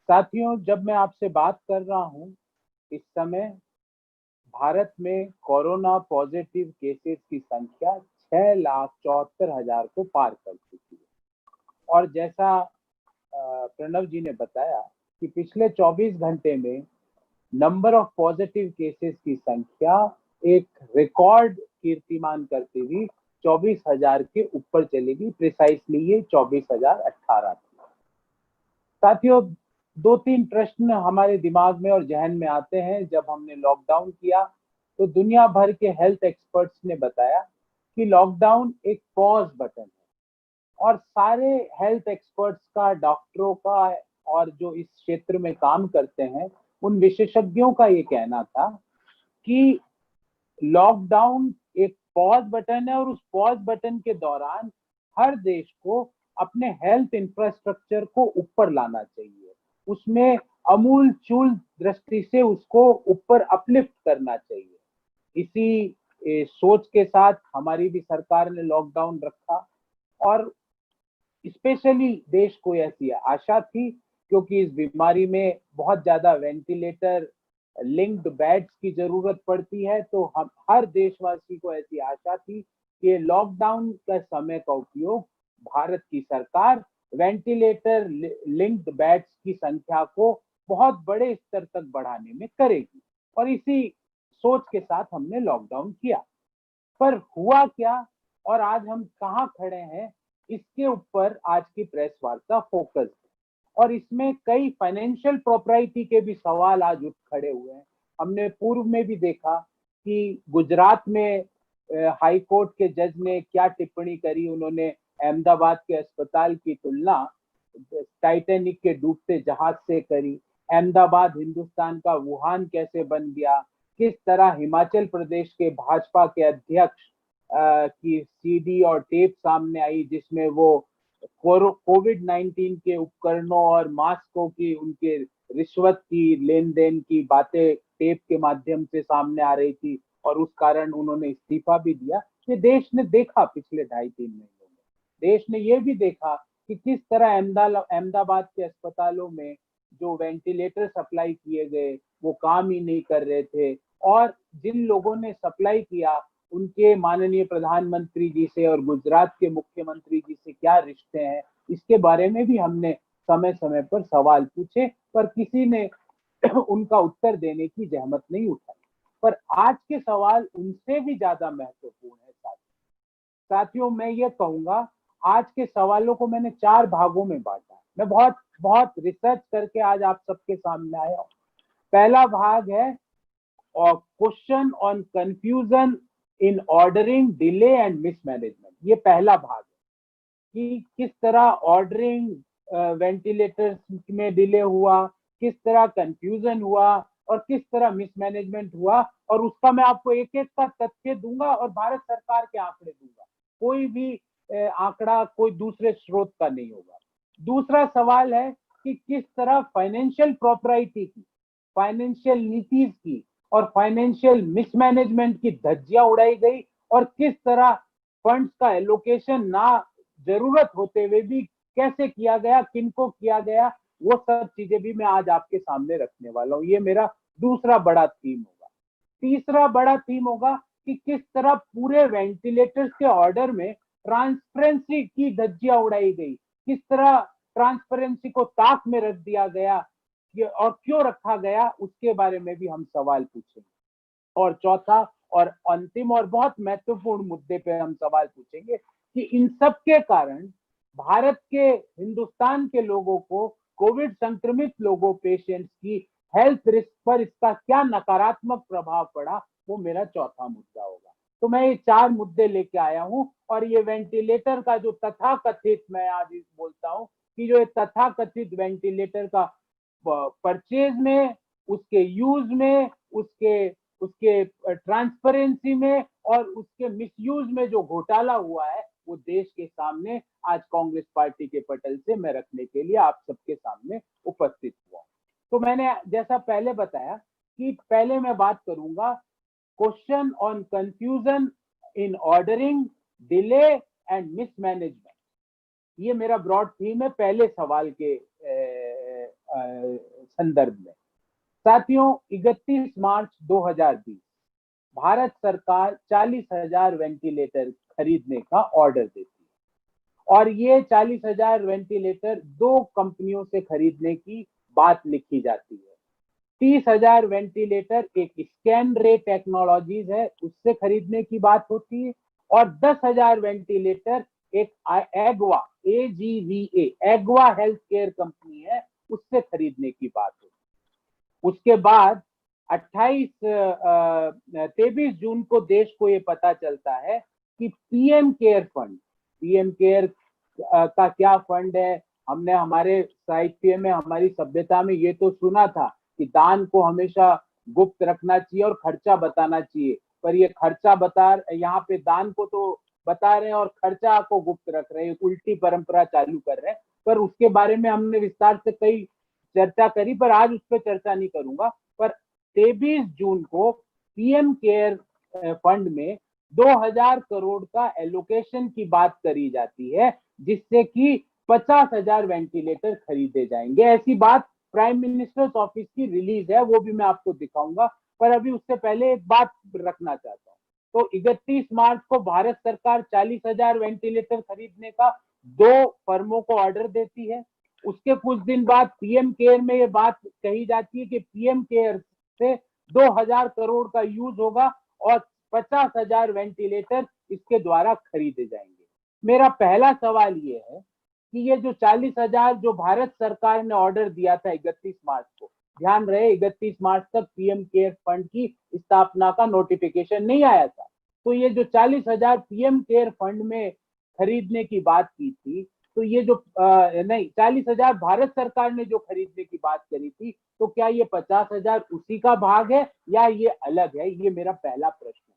साथियों, जब मैं आपसे बात कर रहा हूं, इस समय भारत में कोरोना पॉजिटिव केसेस की संख्या 6,74,000 को पार कर चुकी है। और जैसा प्रणव जी ने बताया कि पिछले 24 घंटे में नंबर ऑफ पॉजिटिव केसेस की संख्या एक रिकॉर्ड कीर्तिमान करती हुई 24,000 के ऊपर चली गई। प्रिसाइसली ये 24,018 थी। साथियों, दो तीन प्रश्न हमारे दिमाग में और जहन में आते हैं। जब हमने लॉकडाउन किया तो दुनिया भर के हेल्थ एक्सपर्ट्स ने बताया कि लॉकडाउन एक पॉज बटन है, और सारे हेल्थ एक्सपर्ट्स का, डॉक्टरों का और जो इस क्षेत्र में काम करते हैं उन विशेषज्ञों का ये कहना था कि लॉकडाउन एक पॉज बटन है, और उस पॉज बटन के दौरान हर देश को अपने हेल्थ इंफ्रास्ट्रक्चर को ऊपर लाना चाहिए, उसमें अमूल चूल दृष्टि से उसको ऊपर अपलिफ्ट करना चाहिए। इसी सोच के साथ हमारी भी सरकार ने लॉकडाउन रखा, और स्पेशली देश को ऐसी आशा थी क्योंकि इस बीमारी में बहुत ज्यादा वेंटिलेटर लिंक्ड बेड्स की जरूरत पड़ती है। तो हम हर देशवासी को ऐसी आशा थी कि लॉकडाउन का समय का उपयोग भारत की सरकार वेंटिलेटर लिंक्ड बेड्स की संख्या को बहुत बड़े स्तर तक बढ़ाने में करेगी, और इसी सोच के साथ हमने लॉकडाउन किया। पर हुआ क्या और आज हम कहाँ खड़े हैं, इसके ऊपर आज की प्रेस वार्ता फोकस है। और इसमें कई फाइनेंशियल प्रॉपर्टी के भी सवाल आज उठ खड़े हुए हैं। हमने पूर्व में भी देखा कि गुजरात में हाई कोर्ट के जज ने क्या टिप्पणी करी। उन्होंने अहमदाबाद के अस्पताल की तुलना टाइटैनिक के डूबते जहाज से करी। अहमदाबाद हिंदुस्तान का वुहान कैसे बन गया। किस तरह हिमाचल प्रदेश के भाजपा के अध्यक्ष की सीडी और टेप सामने आई, जिसमें वो कोविड-19 के उपकरणों और मास्कों की, उनके रिश्वत की, लेन देन की बातें टेप के माध्यम से सामने आ रही थी, और उस कारण उन्होंने इस्तीफा भी दिया। ये देश ने देखा पिछले 2.5-3 महीनों में। देश ने ये भी देखा कि किस तरह अहमदाबाद के अस्पतालों में जो वेंटिलेटर सप्लाई किए गए वो काम ही नहीं कर रहे थे, और जिन लोगों ने सप्लाई किया उनके माननीय प्रधानमंत्री जी से और गुजरात के मुख्यमंत्री जी से क्या रिश्ते हैं, इसके बारे में भी हमने समय समय पर सवाल पूछे, पर किसी ने उनका उत्तर देने की जहमत नहीं उठाई। पर आज के सवाल उनसे भी ज्यादा महत्वपूर्ण है। साथियों, मैं ये कहूंगा, आज के सवालों को मैंने 4 भागों में बांटा। मैं बहुत बहुत रिसर्च करके आज आप सबके सामने आया हूं। पहला भाग है और question on confusion in ordering, delay and mismanagement. ये पहला भाग है कि किस तरह ऑर्डरिंग वेंटिलेटर्स में डिले हुआ, किस तरह कंफ्यूजन हुआ, और किस तरह मिसमैनेजमेंट हुआ। और उसका मैं आपको एक एक का तथ्य दूंगा और भारत सरकार के आंकड़े दूंगा। कोई भी आंकड़ा कोई दूसरे स्रोत का नहीं होगा। दूसरा सवाल है कि किस तरह फाइनेंशियल प्रॉपर्टी की, फाइनेंशियल नीतिज की और फाइनेंशियल मिसमैनेजमेंट की धज्जियां उड़ाई गई, और किस तरह फंड्स का एलोकेशन ना जरूरत होते हुए भी कैसे किया गया, किनको किया गया, वो सब चीजें भी मैं आज आपके सामने रखने वाला हूं। ये मेरा दूसरा बड़ा थीम होगा। तीसरा बड़ा थीम होगा कि किस तरह पूरे वेंटिलेटर्स के ऑर्डर में ट्रांसपेरेंसी की धज्जियां उड़ाई गई, किस तरह ट्रांसपेरेंसी को ताक में रख दिया गया और क्यों रखा गया, उसके बारे में भी हम सवाल पूछेंगे। और चौथा और अंतिम और बहुत महत्वपूर्ण मुद्दे पे हम सवाल पूछेंगे कि इन सब के कारण भारत के, हिंदुस्तान के लोगों को, कोविड संक्रमित लोगों, पेशेंट्स की हेल्थ रिस्क पर इसका क्या नकारात्मक प्रभाव पड़ा, वो मेरा चौथा मुद्दा होगा। तो मैं ये 4 मुद्दे लेके आया हूं, और ये वेंटिलेटर का जो तथाकथित, मैं आज बोलता हूं कि जो तथाकथित वेंटिलेटर का परचेज में, उसके यूज में, उसके उसके ट्रांसपेरेंसी में और उसके मिसयूज में जो घोटाला हुआ है, वो देश के सामने आज कांग्रेस पार्टी के पटल से मैं रखने के लिए आप सबके सामने उपस्थित हुआ। तो मैंने जैसा पहले बताया कि पहले मैं बात करूंगा question on confusion in ordering, delay and mismanagement. ये मेरा ब्रॉड थीम है पहले सवाल के संदर्भ में। साथियों, 31 मार्च 2020 भारत सरकार 40,000 वेंटिलेटर खरीदने का ऑर्डर देती है और ये 40,000 वेंटिलेटर 2 कंपनियों से खरीदने की बात लिखी जाती है। 30,000 वेंटिलेटर एक स्कैन रे टेक्नोलॉजीज है, उससे खरीदने की बात होती है और 10,000 वेंटिलेटर एक एग्वा एग्वा हेल्थ केयर कंपनी है, उससे खरीदने की बात होती है। उसके बाद 23 जून को देश को ये पता चलता है कि पीएम केयर का क्या फंड है। हमने हमारे साहित्य में, हमारी सभ्यता में ये तो सुना था कि दान को हमेशा गुप्त रखना चाहिए और खर्चा बताना चाहिए, पर ये खर्चा यहाँ पे दान को तो बता रहे हैं और खर्चा को गुप्त रख रहे हैं, उल्टी परंपरा चालू कर रहे हैं। पर उसके बारे में हमने विस्तार से कई चर्चा करी, पर आज उस पर चर्चा नहीं करूंगा। पर 23 जून को पीएम केयर फंड में 2,000 करोड़ का एलोकेशन की बात करी जाती है, जिससे कि 50,000 वेंटिलेटर खरीदे जाएंगे। ऐसी बात प्राइम मिनिस्टर्स ऑफिस की रिलीज है, वो भी मैं आपको दिखाऊंगा। पर अभी उससे पहले एक बात रखना चाहता हूँ। तो 31 मार्च को भारत सरकार 40,000 वेंटिलेटर खरीदने का 2 फर्मों को ऑर्डर देती है। उसके कुछ दिन बाद पीएम केयर में ये बात कही जाती है कि पीएम केयर से 2,000 करोड़ का यूज होगा और 50,000 वेंटिलेटर इसके द्वारा खरीदे जाएंगे। मेरा पहला सवाल ये है कि ये जो 40,000 जो भारत सरकार ने ऑर्डर दिया था 31 मार्च को, ध्यान रहे 31 मार्च तक पीएम केयर फंड की स्थापना का नोटिफिकेशन नहीं आया था। तो ये जो 40,000 पीएम केयर फंड में खरीदने की बात की थी, तो ये जो नहीं 40,000 भारत सरकार ने जो खरीदने की बात करी थी, तो क्या ये 50,000 उसी का भाग है या ये अलग है? ये मेरा पहला प्रश्न है।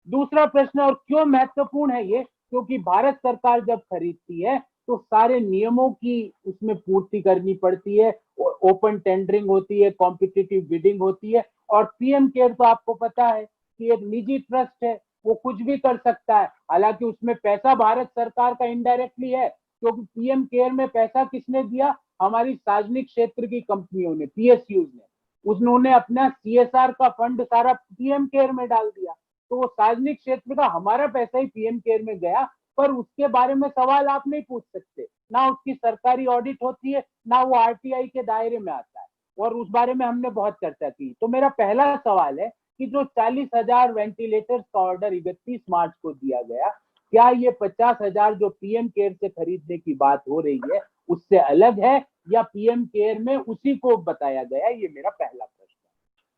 दूसरा प्रश्न, और क्यों महत्वपूर्ण है ये, क्योंकि भारत सरकार जब खरीदती है तो सारे नियमों की उसमें पूर्ति करनी पड़ती है, ओपन टेंडरिंग होती है, कॉम्पिटिटिव बिडिंग होती है। और पीएम केयर तो आपको पता है कि एक निजी ट्रस्ट है, वो कुछ भी कर सकता है। हालांकि उसमें पैसा भारत सरकार का इनडायरेक्टली है, क्योंकि पीएम केयर में पैसा किसने दिया? हमारी सार्वजनिक क्षेत्र की कंपनियों ने, पीएसयूज ने। उन्होंने अपना सीएसआर का फंड सारा पीएम केयर में डाल दिया, तो वो सार्वजनिक क्षेत्र का हमारा पैसा ही पीएम केयर में गया। पर उसके बारे में सवाल आप नहीं पूछ सकते, ना उसकी सरकारी ऑडिट होती है, ना वो आरटीआई के दायरे में आता है, और उस बारे में हमने बहुत चर्चा की। तो मेरा पहला सवाल है कि जो 40,000 वेंटिलेटर्स का ऑर्डर 31 मार्च को दिया गया, क्या ये 50,000 जो पीएम केयर से खरीदने की बात हो रही है उससे अलग है, या पीएम केयर में उसी को बताया गया? ये मेरा पहला प्रश्न।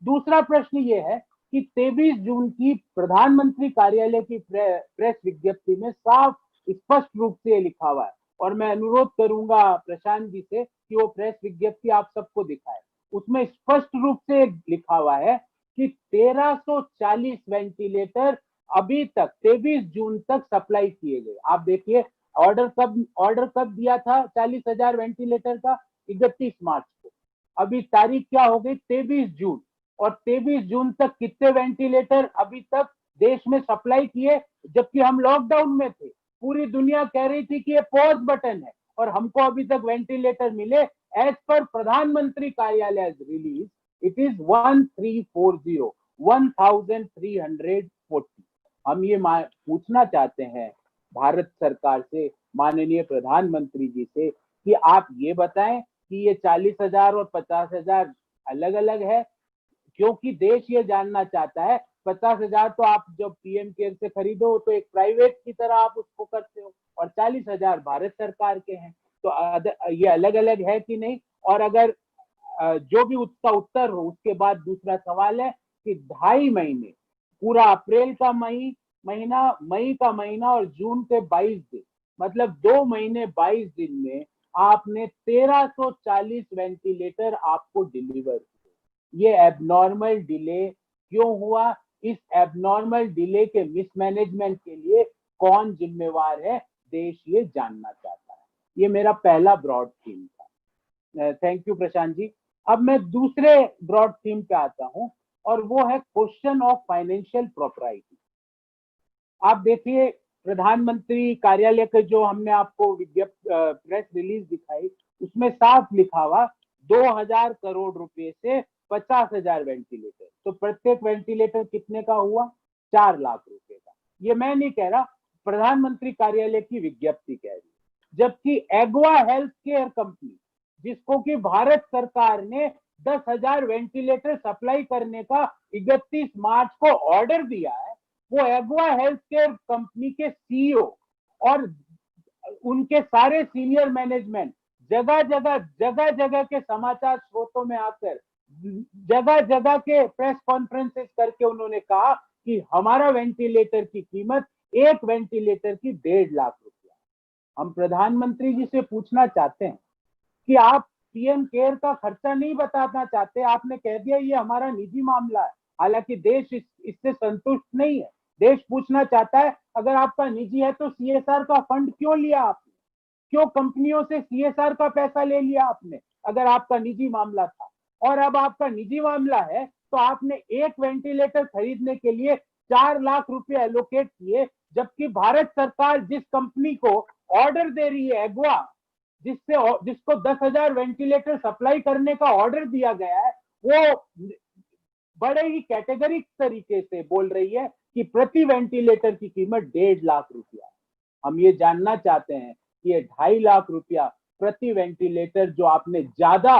दूसरा प्रश्न ये है कि 23 जून की प्रधानमंत्री कार्यालय की प्रेस विज्ञप्ति में साफ स्पष्ट रूप से लिखा हुआ है, और मैं अनुरोध करूंगा प्रशांत जी से कि वो प्रेस विज्ञप्ति आप सबको दिखाए। उसमें स्पष्ट रूप से लिखा हुआ है कि 1340 वेंटिलेटर अभी तक 23 जून तक सप्लाई किए गए। आप देखिए, ऑर्डर कब दिया था 40,000 वेंटिलेटर का? 31 मार्च को। अभी तारीख क्या हो गई? 23 जून। और 23 जून तक कितने वेंटिलेटर अभी तक देश में सप्लाई किए? जबकि हम लॉकडाउन में थे, पूरी दुनिया कह रही थी कि ये पॉज बटन है, और हमको अभी तक वेंटिलेटर मिले एज पर प्रधानमंत्री कार्यालय रिलीज, इट इज 1340। हम ये पूछना चाहते हैं भारत सरकार से, माननीय प्रधानमंत्री जी से, कि आप ये बताएं कि ये 40,000 और 50,000 अलग अलग है, क्योंकि देश ये जानना चाहता है। 50,000 तो आप जब पीएम केयर से खरीदो तो एक प्राइवेट की तरह आप उसको करते हो, और 40,000 भारत सरकार के हैं, तो ये अलग अलग है कि नहीं? और अगर जो भी उसका उत्तर हो, उसके बाद दूसरा सवाल है कि 2.5 महीने, पूरा अप्रैल का महीना, मई का महीना और जून के 22 दिन, मतलब 2 महीने 22 दिन में आपने 1340 वेंटिलेटर आपको डिलीवर किए। ये एबनॉर्मल डिले क्यों हुआ? इस एबनॉर्मल डिले के मिसमैनेजमेंट के लिए कौन जिम्मेवार है? देश ये जानना चाहता है। ये मेरा पहला ब्रॉड थीम था। Thank you Prashant ji. अब मैं दूसरे ब्रॉड थीम पे आता हूं, और वो है क्वेश्चन ऑफ फाइनेंशियल प्रॉपर्टी। आप देखिए, प्रधानमंत्री कार्यालय के जो हमने आपको प्रेस रिलीज दिखाई, उसमें साफ लिखा हुआ 2,000 करोड़ रुपए से 50,000 वेंटिलेटर, तो प्रत्येक वेंटिलेटर कितने का हुआ? 4 लाख रुपए का। ये मैं नहीं कह रहा, प्रधानमंत्री कार्यालय की विज्ञप्ति कह रही है। जबकि एग्वा हेल्थ केयर कंपनी, जिसको कि भारत सरकार ने 10,000 वेंटिलेटर सप्लाई करने का 31 मार्च को ऑर्डर दिया है, वो एग्वा हेल्थ केयर कंपनी के सीईओ और उनके सारे सीनियर मैनेजमेंट जगह जगह के समाचार स्रोतों में आकर जगह जगह के प्रेस कॉन्फ्रेंसेस करके उन्होंने कहा कि हमारा वेंटिलेटर की कीमत एक वेंटिलेटर की 1.5 लाख रुपया। हम प्रधानमंत्री जी से पूछना चाहते हैं कि आप पीएम केयर का खर्चा नहीं बताना चाहते, आपने कह दिया ये हमारा निजी मामला है। हालांकि देश इससे संतुष्ट नहीं है। देश पूछना चाहता है अगर आपका निजी है तो सीएसआर का फंड क्यों लिया आपने? क्यों कंपनियों से सीएसआर का पैसा ले लिया आपने अगर आपका निजी मामला था? और अब आपका निजी मामला है तो आपने एक वेंटिलेटर खरीदने के लिए 4 लाख रुपए एलोकेट किए, जबकि भारत सरकार जिस कंपनी को ऑर्डर दे रही है एग्वा, जिसको 10,000 वेंटिलेटर सप्लाई करने का ऑर्डर दिया गया है, वो बड़े ही कैटेगरिक तरीके से बोल रही है कि प्रति वेंटिलेटर की कीमत 1.5 लाख रुपया। हम ये जानना चाहते हैं कि ये 2.5 लाख रुपया प्रति वेंटिलेटर जो आपने ज्यादा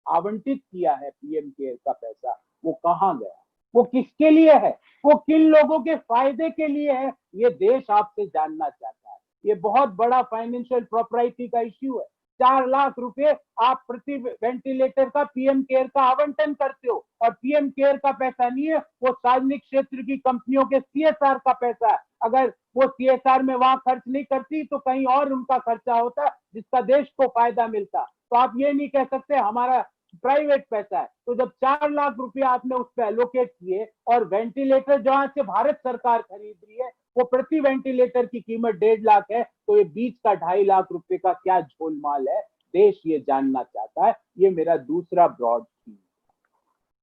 आवंटित किया है पीएम केयर का पैसा, वो कहां गया? वो किसके लिए है? वो किन लोगों के फायदे के लिए है? ये देश आपसे जानना चाहता है। ये बहुत बड़ा फाइनेंशियल प्रॉपर्टी का इश्यू है। 4 लाख रुपए आप प्रति वेंटिलेटर का पीएम केयर का आवंटन करते हो, और पीएम केयर का पैसा नहीं है, वो सार्वजनिक क्षेत्र की कंपनियों के सीएसआर का पैसा है। अगर वो सीएसआर में वहां खर्च नहीं करती तो कहीं और उनका खर्चा होता जिसका देश को फायदा मिलता। तो आप ये नहीं कह सकते हमारा प्राइवेट पैसा है। तो जब 4 लाख रुपया आपने उस पर एलोकेट किए और वेंटिलेटर जहां से भारत सरकार खरीद रही है वो प्रति वेंटिलेटर की कीमत 1.5 लाख है, तो ये बीच का 2.5 लाख रुपए का क्या झोलमाल है? देश ये जानना चाहता है। ये मेरा दूसरा ब्रॉड थीम।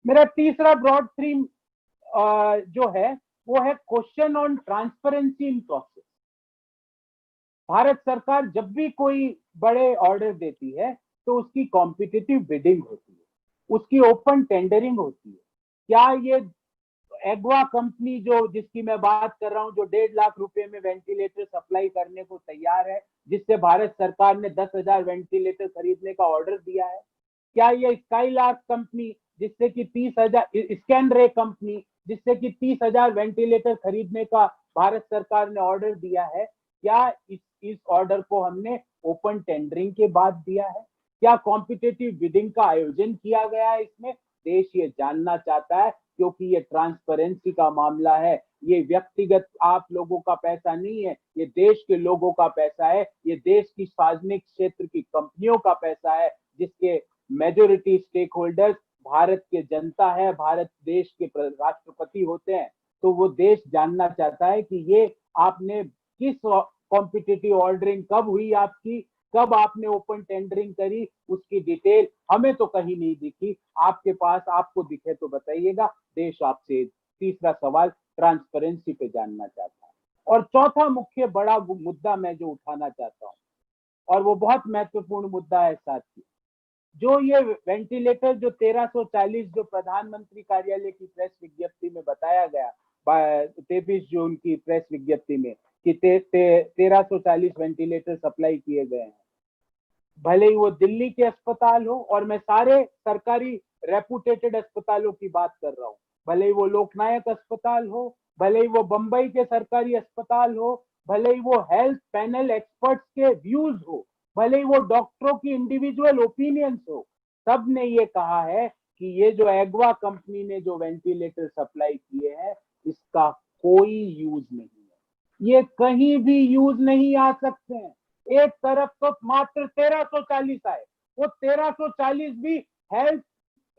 मेरा तीसरा ब्रॉड थीम जो है वो है question on transparency in process. Bharat सरकार जब भी कोई बड़े ऑर्डर देती है तो उसकी कॉम्पिटिटिव बिडिंग होती है, उसकी ओपन टेंडरिंग होती है। क्या ये एग्वा कंपनी जो जिसकी मैं बात कर रहा हूं, जो 1.5 लाख रुपए में वेंटिलेटर सप्लाई करने को तैयार है, जिससे भारत सरकार ने 10,000 वेंटिलेटर खरीदने का ऑर्डर दिया है, क्या ये स्काईलार्क कंपनी जिससे कि 30,000, स्कैन रे कंपनी जिससे कि 30,000 वेंटिलेटर खरीदने का भारत सरकार ने ऑर्डर दिया है, क्या इस ऑर्डर को हमने ओपन टेंडरिंग के बाद दिया है? क्या कॉम्पिटिटिव बिडिंग का आयोजन किया गया है? इसमें देश ये जानना चाहता है, क्योंकि ये ट्रांसपेरेंसी का मामला है। ये व्यक्तिगत आप लोगों का पैसा नहीं है, ये देश के लोगों का पैसा है। ये देश की सार्वजनिक क्षेत्र की कंपनियों का पैसा है, जिसके मेजोरिटी स्टेक होल्डर्स भारत के जनता है, भारत देश के राष्ट्रपति होते हैं। तो वो देश जानना चाहता है कि ये आपने किस कॉम्पिटिटिव ऑर्डरिंग कब हुई आपकी, कब आपने ओपन टेंडरिंग करी, उसकी डिटेल हमें तो कहीं नहीं दिखी। आपके पास आपको दिखे तो बताइएगा। देश आपसे तीसरा सवाल ट्रांसपेरेंसी पे जानना चाहता है। और चौथा मुख्य बड़ा मुद्दा मैं जो उठाना चाहता हूं, और वो बहुत महत्वपूर्ण मुद्दा है साथी, जो ये वेंटिलेटर जो 1340 जो प्रधानमंत्री कार्यालय की प्रेस विज्ञप्ति में बताया गया 23 जून की प्रेस विज्ञप्ति में कि 1340 वेंटिलेटर सप्लाई किए गए हैं, भले ही वो दिल्ली के अस्पताल हो, और मैं सारे सरकारी रेपुटेटेड अस्पतालों की बात कर रहा हूँ, भले ही वो लोकनायक अस्पताल हो, भले ही वो बंबई के सरकारी अस्पताल हो, भले ही वो हेल्थ पैनल एक्सपर्ट्स के व्यूज हो, भले ही वो डॉक्टरों की इंडिविजुअल ओपिनियंस हो, सब ने ये कहा है कि ये जो एग्वा कंपनी ने जो वेंटिलेटर सप्लाई किए हैं इसका कोई यूज नहीं है, ये कहीं भी यूज नहीं आ सकते हैं। एक तरफ तो मात्र 1340 आए, वो 1340 भी हेल्थ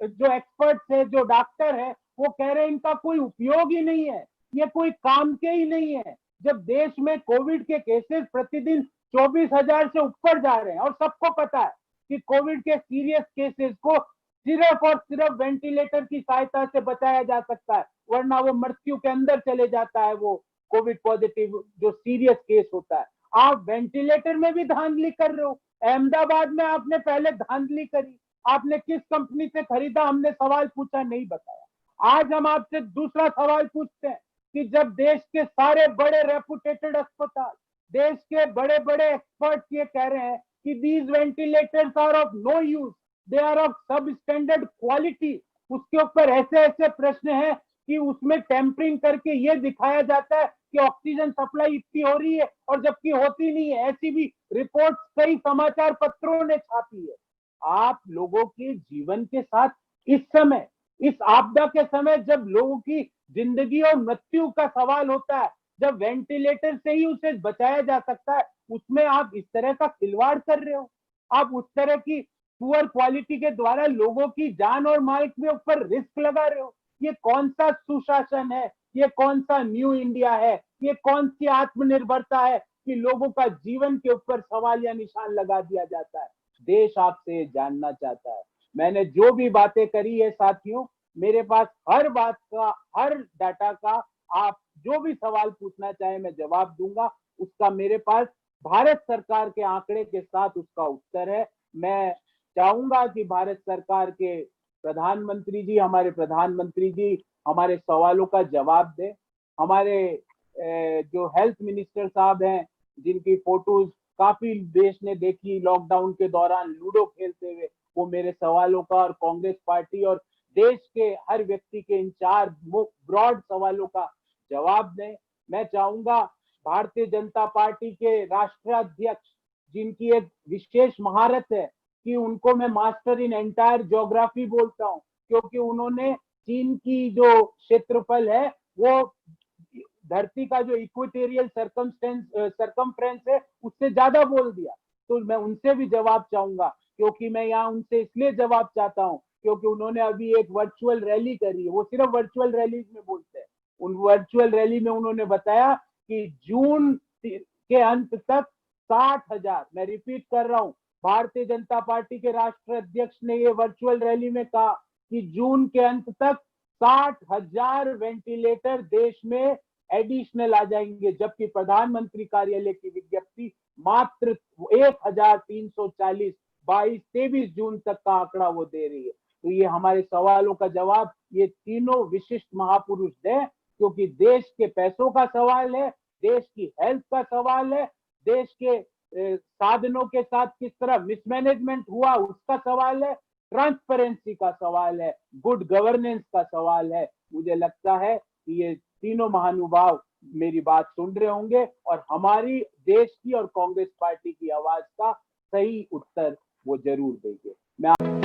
जो एक्सपर्ट्स है, जो डॉक्टर है, वो कह रहे हैं इनका कोई उपयोग ही नहीं है, ये कोई काम के ही नहीं है। जब देश में कोविड के केसेस प्रतिदिन 24,000 से ऊपर जा रहे हैं, और सबको पता है कि कोविड के सीरियस केसेस को सिर्फ और सिर्फ वेंटिलेटर की सहायता से बचाया जा सकता है, वरना वो मृत्यु के अंदर चले जाता है। वो कोविड पॉजिटिव जो सीरियस केस होता है, आप वेंटिलेटर में भी धांधली कर रहे हो। अहमदाबाद में आपने पहले धांधली करी, आपने किस कंपनी से खरीदा, हमने सवाल पूछा, नहीं बताया। आज हम आपसे दूसरा सवाल पूछते हैं कि जब देश के सारे बड़े रेपुटेटेड अस्पताल, देश के बड़े बड़े एक्सपर्ट ये कह रहे हैं कि these ventilators are of no use, they are of substandard quality, उसके ऊपर ऐसे ऐसे प्रश्न हैं कि उसमें टेम्परिंग करके ये दिखाया जाता है कि ऑक्सीजन सप्लाई इतनी हो रही है और जबकि होती नहीं है। ऐसी भी रिपोर्ट कई समाचार पत्रों ने छापी है। आप लोगों के जीवन के साथ इस समय, इस आपदा के समय, जब लोगों की जिंदगी और मृत्यु का सवाल होता है, जब वेंटिलेटर से ही उसे बचाया जा सकता है, उसमें आप इस तरह का खिलवाड़ कर रहे हो। आप उस तरह की पुअर क्वालिटी के द्वारा लोगों की जान और माल के ऊपर रिस्क लगा रहे हो। ये कौन सा सुशासन है? ये कौन सा न्यू इंडिया है? ये कौन सी आत्मनिर्भरता है कि लोगों का जीवन के ऊपर सवाल या निशान लगा दिया जाता है? देश आपसे जानना चाहता है। मैंने जो भी बातें करी है साथियों, मेरे पास हर बात का, हर डाटा का, आप जो भी सवाल पूछना चाहे मैं जवाब दूंगा। उसका मेरे पास भारत सरकार के आंकड़े के साथ उसका उत्तर है। मैं चाहूंगा कि भारत सरकार के प्रधानमंत्री जी, हमारे प्रधानमंत्री जी हमारे सवालों का जवाब दें। हमारे जो हेल्थ मिनिस्टर साहब हैं, जिनकी फोटोज काफी देश ने देखी लॉकडाउन के दौरान लूडो खेलते हुए, वो मेरे सवालों का और कांग्रेस पार्टी और देश के हर व्यक्ति के इन चार ब्रॉड सवालों का जवाब दें। मैं चाहूंगा भारतीय जनता पार्टी के राष्ट्राध्यक्ष, जिनकी एक विशेष महारत है कि उनको मैं मास्टर इन एंटायर ज्योग्राफी बोलता हूं, क्योंकि उन्होंने चीन की जो क्षेत्रफल है वो धरती का जो इक्वेटोरियल सरकमफ्रेंस है उससे ज्यादा बोल दिया। तो मैं उनसे भी जवाब चाहूंगा, क्योंकि मैं यहाँ उनसे इसलिए जवाब चाहता हूँ क्योंकि उन्होंने अभी एक वर्चुअल रैली करी है। वो सिर्फ वर्चुअल रैली में बोलते हैं। उन वर्चुअल रैली में उन्होंने बताया कि जून के अंत तक 60,000, मैं रिपीट कर रहा हूँ, भारतीय जनता पार्टी के राष्ट्रीय अध्यक्ष ने ये वर्चुअल रैली में कहा कि जून के अंत तक 60,000 वेंटिलेटर देश में एडिशनल आ जाएंगे, जबकि प्रधानमंत्री कार्यालय की विज्ञप्ति मात्र 1,340 22-23 जून तक का आंकड़ा वो दे रही है। तो ये हमारे सवालों का जवाब ये तीनों विशिष्ट महापुरुष दें, क्योंकि देश के पैसों का सवाल है, देश की हेल्थ का सवाल है, देश के साधनों के साथ किस तरह मिसमैनेजमेंट हुआ उसका सवाल है, ट्रांसपेरेंसी का सवाल है, गुड गवर्नेंस का सवाल है। मुझे लगता है कि ये तीनों महानुभाव मेरी बात सुन रहे होंगे और हमारी देश की और कांग्रेस पार्टी की आवाज का सही उत्तर वो जरूर देंगे। मैं